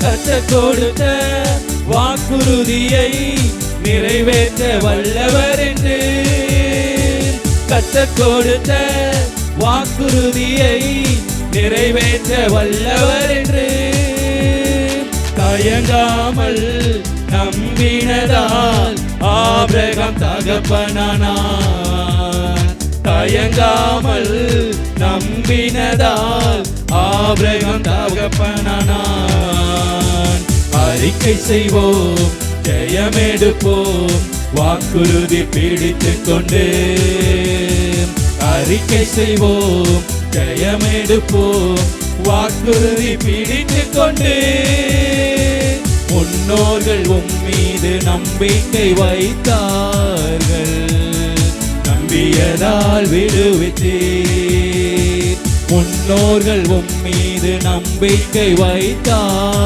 கர்த்தர் கொடுத்த வாக்குறுதியை நிறைவேற்ற வல்லவர் என்று. கர்த்தர் கொடுத்த வாக்குறுதியை நிறைவேற்ற வல்லவர் என்று. தயங்காமல் நம்பினதால் ஆபிரகாம் தகப்பனானார். தயங்காமல் நம்பினதால் ஆபிரகாம் தகப்பனானார். அறிக்கை செய்வோம், ஜெயமெடுப்போம், வாக்குறுதி பிடித்துக் கொண்டு. அறிக்கை செய்வோம், ஜெயமெடுப்போம், வாக்குறுதி பிடித்துக் கொண்டு. முன்னோர்கள் உம்மீது நம்பிக்கை வைத்தார்கள், நம்பியதால் விடுவித்தீர். முன்னோர்கள் உம்மீது நம்பிக்கை வைத்தார்.